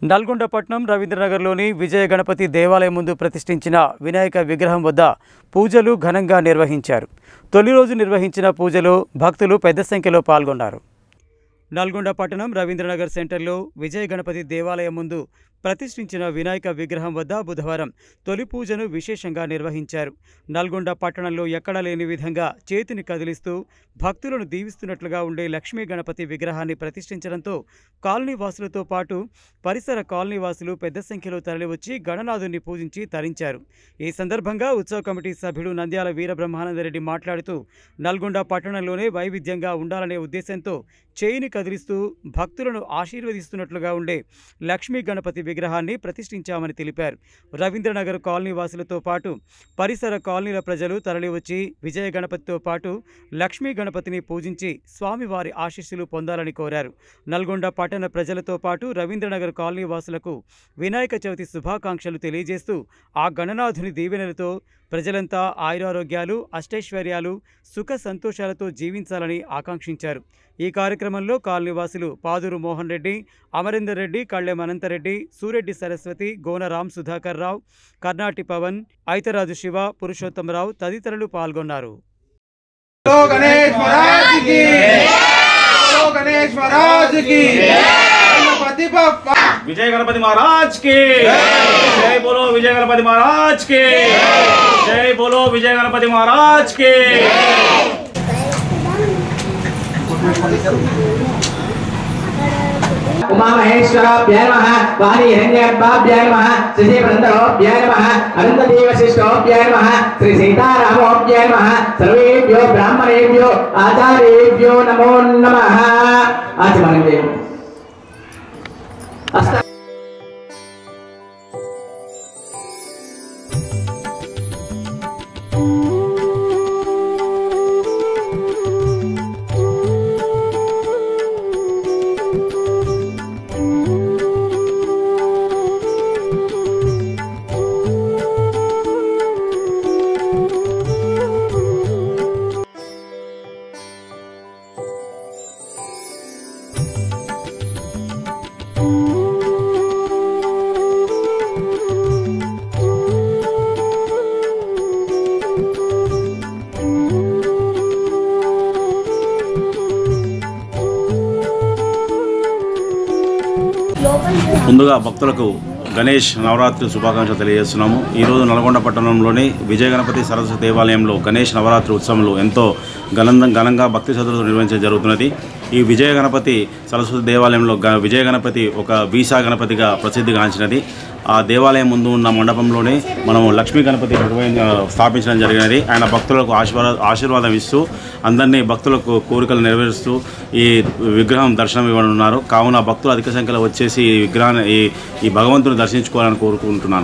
నల్గొండ పట్టణం రవీంద్రనగర్లోని విజయ గణపతి దేవాలయం ముందు ప్రతిష్ఠించిన వినాయక విగ్రహం వద్ద పూజలు ఘనంగా నిర్వహించారు. తొలి రోజు నిర్వహించిన పూజలో భక్తులు పెద్ద సంఖ్యలో పాల్గొన్నారు. నల్గొండ పట్టణం రవీంద్రనగర్ సెంటర్లో విజయ గణపతి దేవాలయం ముందు ప్రతిష్ఠించిన వినాయక విగ్రహం వద్ద బుధవారం తొలి పూజను విశేషంగా నిర్వహించారు. నల్గొండ పట్టణంలో ఎక్కడా లేని విధంగా చేతిని కదిలిస్తూ భక్తులను దీవిస్తున్నట్లుగా ఉండే లక్ష్మీ గణపతి విగ్రహాన్ని ప్రతిష్ఠించడంతో కాలనీవాసులతో పాటు పరిసర కాలనీవాసులు పెద్ద సంఖ్యలో తరలివచ్చి గణనాథుని పూజించి తరించారు. ఈ సందర్భంగా ఉత్సవ కమిటీ సభ్యుడు నంద్యాల వీరబ్రహ్మానందరెడ్డి మాట్లాడుతూ నల్గొండ పట్టణంలోనే వైవిధ్యంగా ఉండాలనే ఉద్దేశంతో చేయిని కదిలిస్తూ భక్తులను ఆశీర్వదిస్తున్నట్లుగా ఉండే లక్ష్మీ గణపతి విగ్రహాన్ని ప్రతిష్ఠించామని తెలిపారు. రవీంద్రనగర్ కాలనీ వాసులతో పాటు పరిసర కాలనీల ప్రజలు తరలివచ్చి విజయ గణపతితో పాటు లక్ష్మీ గణపతిని పూజించి స్వామివారి ఆశీస్సులు పొందాలని కోరారు. నల్గొండ పట్టణ ప్రజలతో పాటు రవీంద్రనగర్ కాలనీ వాసులకు వినాయక చవితి శుభాకాంక్షలు తెలియజేస్తూ ఆ గణనాథుని దీవెనలతో ప్రజలంతా ఆయురారోగ్యాలు అష్టైశ్వర్యాలు సుఖ సంతోషాలతో జీవించాలని ఆకాంక్షించారు. ఈ కార్యక్రమంలో కాలనీవాసులు పాదూరు మోహన్ రెడ్డి, అమరేందర్ రెడ్డి, కళ్ళెం అనంతరెడ్డి, సూరెడ్డి సరస్వతి, గోన రామ్ సుధాకర్ రావు, కర్నాటి పవన్, ఐతరాజు శివ, పురుషోత్తమరావు తదితరులు పాల్గొన్నారు. विजय गणपति महाराज की जय बोलो, विजय गणपति महाराज की जय बोलो, विजय गणपति महाराज की। उमा महेश्वराभ्याय नमः, वाणी हिरण्यगर्भाभ्याय नमः, श्री वृंदाभ्याय नमः, अनंतदेव शिष्टाभ्याय नमः, श्री सीतारामाभ्याय नमः, सर्वेभ्यो ब्राह्मणेभ्यो आचार्येभ्यो नमो नमः। आचमनते ముందుగా భక్తులకు గణేష్ నవరాత్రి శుభాకాంక్షలు తెలియజేస్తున్నాము. ఈరోజు నల్గొండ పట్టణంలోని విజయ గణపతి సరస్వతి దేవాలయంలో గణేష్ నవరాత్రి ఉత్సవంలో ఎంతో ఘనంగా భక్తి శ్రద్ధలతో నిర్వహించడం జరుగుతున్నది. ఈ విజయ గణపతి సరస్వతి దేవాలయంలో విజయ గణపతి ఒక వీసా గణపతిగా ప్రసిద్ధిగాంచినది. ఆ దేవాలయం ముందు ఉన్న మండపంలోనే మనము లక్ష్మీ గణపతి స్థాపించడం జరిగినది. ఆయన భక్తులకు ఆశీర్వాదం ఇస్తూ అందరినీ భక్తులకు కోరికలు నెరవేరుస్తూ ఈ విగ్రహం దర్శనం ఇవ్వనున్నారు. కావున భక్తులు అధిక సంఖ్యలో వచ్చేసి ఈ విగ్రహాన్ని ఈ భగవంతుని దర్శించుకోవాలని కోరుకుంటున్నాను.